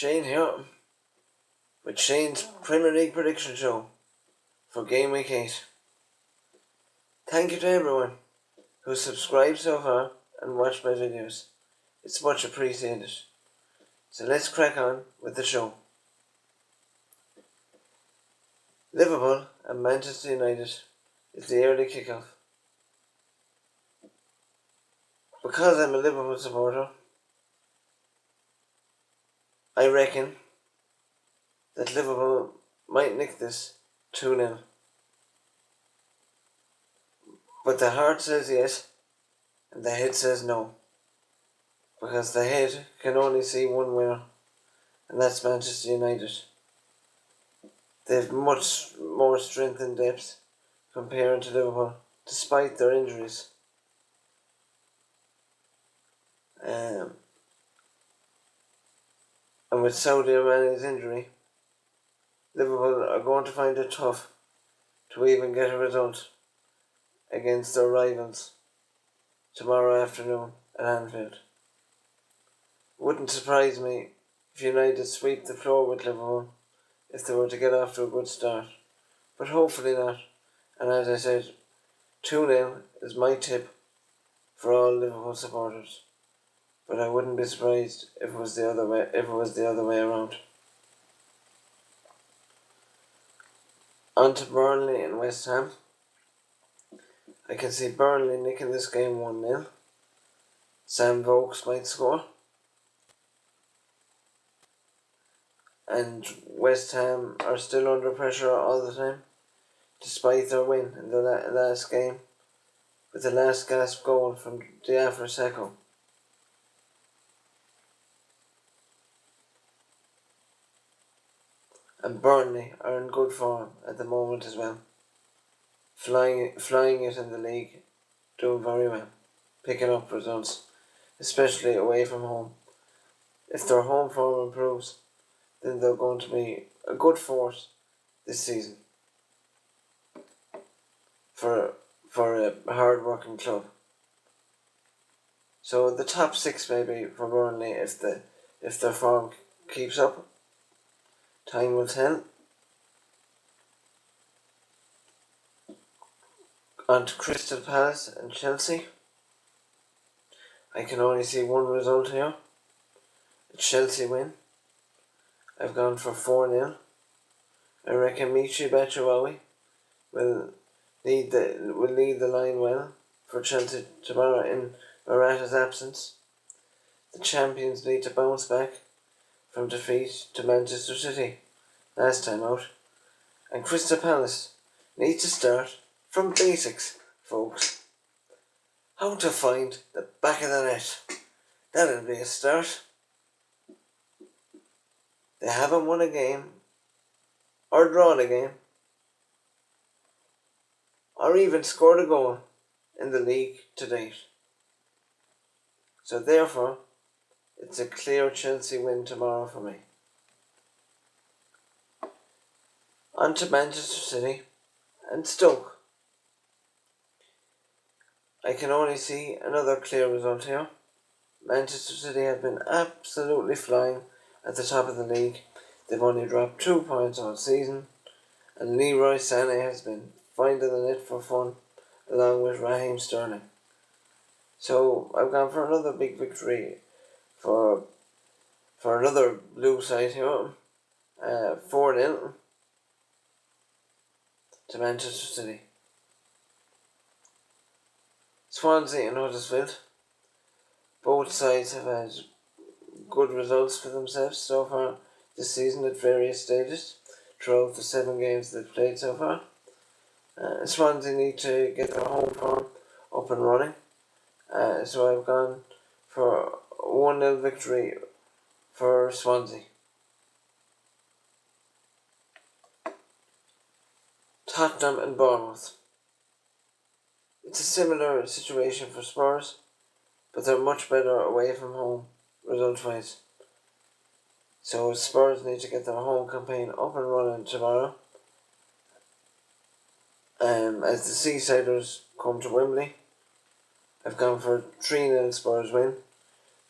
Shane here with Shane's Premier League prediction show for Game Week 8. Thank you to everyone who subscribed so far and watched my videos. It's much appreciated. So let's crack on with the show. Liverpool and Manchester United is the early kickoff. Because I'm a Liverpool supporter, I reckon that Liverpool might nick this 2-0. But the heart says yes, and the head says no. Because the head can only see one winner, and that's Manchester United. They have much more strength and depth compared to Liverpool, despite their injuries. And with Sadio Mane's injury, Liverpool are going to find it tough to even get a result against their rivals tomorrow afternoon at Anfield. Wouldn't surprise me if United sweep the floor with Liverpool if they were to get off to a good start, but hopefully not. And as I said, 2-0 is my tip for all Liverpool supporters, but I wouldn't be surprised if it was the other way around. On to Burnley and West Ham. I can see Burnley nicking this game 1-0. Sam Vokes might score. And West Ham are still under pressure all the time, despite their win in the last game, with the last gasp goal from Diafra Sakho. And Burnley are in good form at the moment as well. Flying it in the league, doing very well, picking up results, especially away from home. If their home form improves, then they're going to be a good force this season for a hard-working club. So the top 6 maybe for Burnley if their form keeps up. Time will tell. On to Crystal Palace and Chelsea. I can only see one result here. A Chelsea win. I've gone for 4-0. I reckon Michy Batshuayi will lead the line well for Chelsea tomorrow in Morata's absence. The champions need to bounce back from defeat to Manchester City last time out. And Crystal Palace need to start from basics, folks. How to find the back of the net. That'll be a start. They haven't won a game, or drawn a game, or even scored a goal in the league to date. So therefore, it's a clear Chelsea win tomorrow for me. On to Manchester City and Stoke. I can only see another clear result here. Manchester City have been absolutely flying at the top of the league. They've only dropped 2 points all season, and Leroy Sané has been finding the net for fun along with Raheem Sterling. So I've gone for another big victory for another blue side here. 4-0 to Manchester City. Swansea and Huddersfield. Both sides have had good results for themselves so far this season at various stages throughout the 7 games they've played so far. Swansea need to get their home form up and running. So I've gone for a 1-0 victory for Swansea. Tottenham and Bournemouth. It's a similar situation for Spurs, but they're much better away from home, result-wise. So Spurs need to get their home campaign up and running tomorrow. As the Seasiders come to Wembley, I've gone for a 3-0 Spurs win,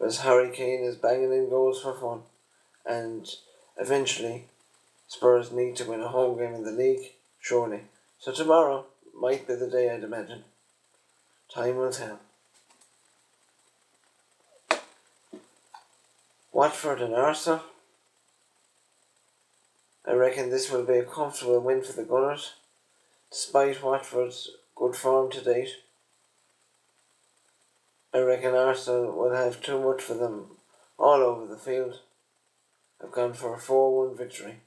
as Harry Kane is banging in goals for fun, and eventually Spurs need to win a home game in the league, surely. So tomorrow might be the day, I'd imagine. Time will tell. Watford and Arsenal. I reckon this will be a comfortable win for the Gunners, despite Watford's good form to date. I reckon Arsenal will have too much for them all over the field. I've gone for a 4-1 victory,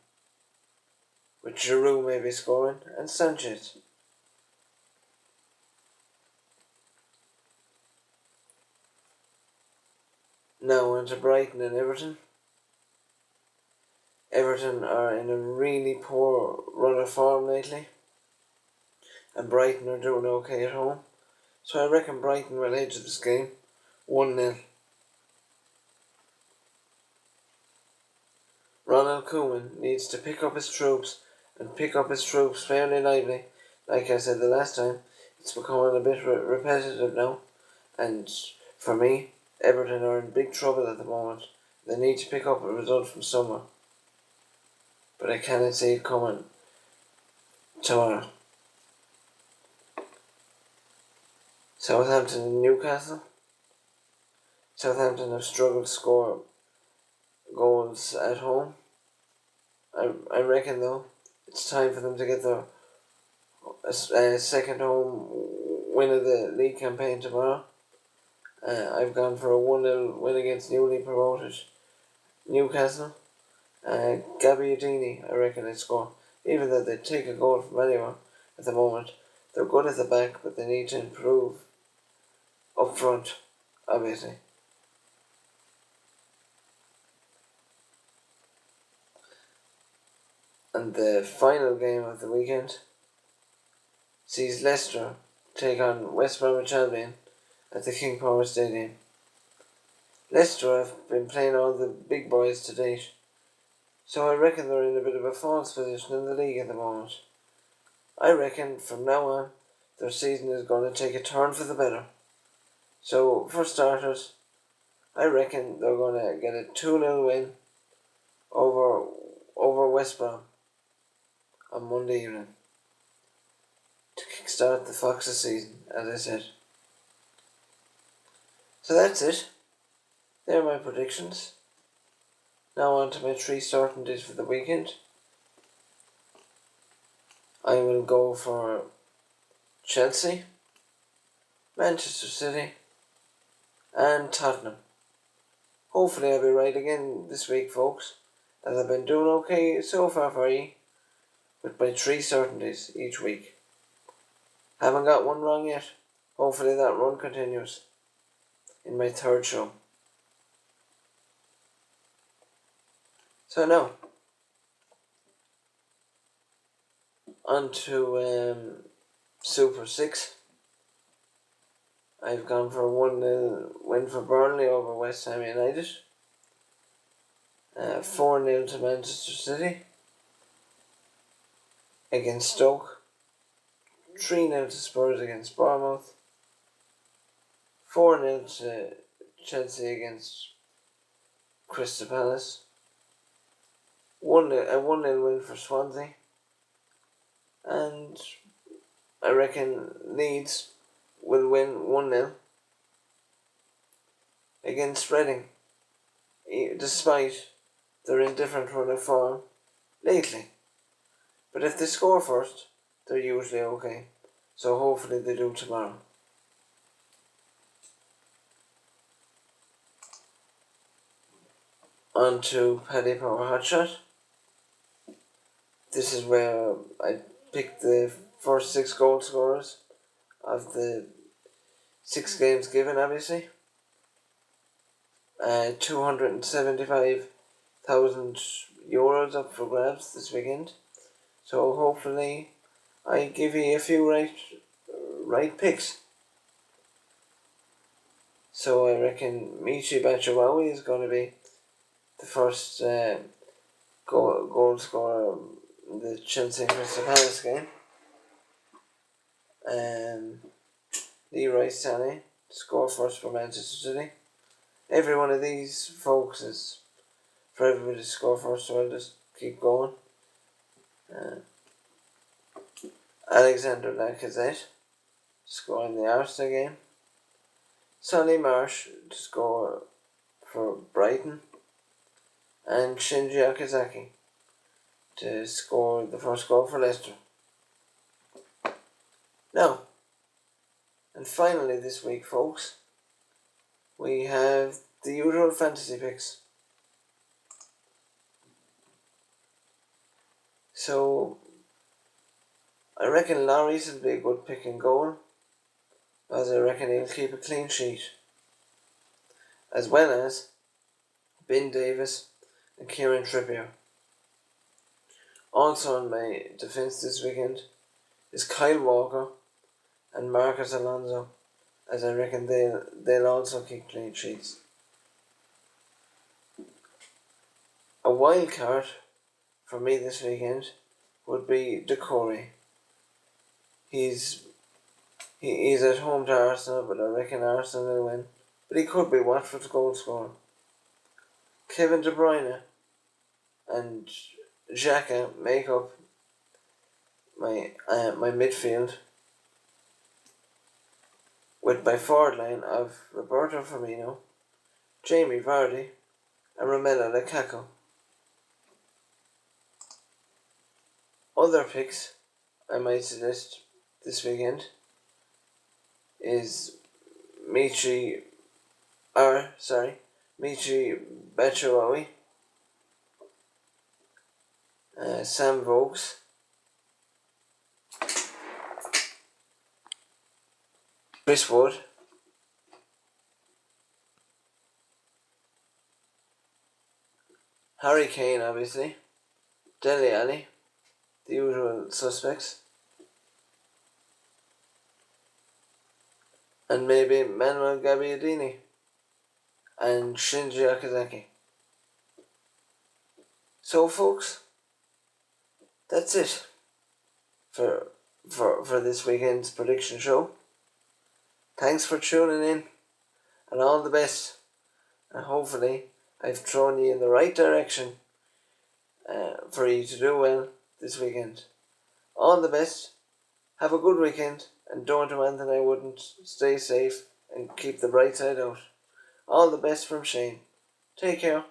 with Giroud maybe scoring, and Sanchez. Now on to Brighton and Everton. Everton are in a really poor run of form lately, and Brighton are doing okay at home. So I reckon Brighton will edge this game 1-0. Ronald Koeman needs to pick up his troops fairly lively. Like I said the last time, it's becoming a bit repetitive now, and for me, Everton are in big trouble at the moment. They need to pick up a result from somewhere, but I cannot see it coming tomorrow. Southampton and Newcastle. Southampton have struggled to score goals at home. I reckon though it's time for them to get their second home win of the league campaign tomorrow. I've gone for a 1-0 win against newly promoted Newcastle. Gabbiadini, I reckon they score. Even though they take a goal from anywhere at the moment, they're good at the back, but they need to improve up front, obviously. And the final game of the weekend sees Leicester take on West Bromwich Albion at the King Power Stadium. Leicester have been playing all the big boys to date, so I reckon they're in a bit of a false position in the league at the moment. I reckon from now on their season is going to take a turn for the better. So for starters, I reckon they're going to get a 2-0 win over West Brom on Monday evening to kickstart the Foxes season, as I said. So that's it. They're my predictions. Now on to my 3 certainties for the weekend. I will go for Chelsea, Manchester City, and Tottenham. Hopefully I'll be right again this week, folks, as I've been doing okay so far for you with my 3 certainties each week. Haven't got one wrong yet. Hopefully that run continues in my 3rd show. So now, on to Super 6. I've gone for a 1-0 win for Burnley over West Ham United. 4-0 to Manchester City against Stoke. 3-0 to Spurs against Bournemouth. 4-0 to Chelsea against Crystal Palace. A 1-0 win for Swansea. And I reckon Leeds will win 1-0 against Reading, despite their indifferent run of form lately. But if they score first, they're usually okay. So hopefully they do tomorrow. On to Paddy Power Hotshot. This is where I pick the first 6 goal scorers of the 6 games given, obviously. 275,000 euros up for grabs this weekend. So hopefully I give you a few right picks. So I reckon Michy Batshuayi is going to be the first goal scorer in the Chelsea and Crystal Palace game. Leroy Sané score first for Manchester City. Every one of these folks is for everybody to score first, so I'll just keep going. Alexander Lacazette scoring the Arsenal game. Solly Marsh to score for Brighton. And Shinji Okazaki to score the first goal for Leicester. Now, and finally this week, folks, we have the usual fantasy picks. So, I reckon Lloris will be a good pick and goal, as I reckon he'll keep a clean sheet, as well as Ben Davis and Kieran Trippier. Also on my defence this weekend is Kyle Walker and Marcus Alonso, as I reckon they'll also keep clean sheets. A wild card for me this weekend would be Decore. He's at home to Arsenal, but I reckon Arsenal will win. But he could be Watford's goal scorer. Kevin De Bruyne and Xhaka make up my midfield, with my forward line of Roberto Firmino, Jamie Vardy and Romelu Lukaku. Other picks I might suggest this weekend is Michy Batshuayi, Sam Vokes, Chris Wood, Harry Kane, obviously, Dele Alli, the usual suspects, and maybe Manuel Gabbiadini and Shinji Okazaki. So, folks, that's it for this weekend's prediction show. Thanks for tuning in, and all the best. And hopefully I've thrown you in the right direction for you to do well this weekend. All the best. Have a good weekend, and don't do anything I wouldn't. Stay safe and keep the bright side out. All the best from Shane. Take care.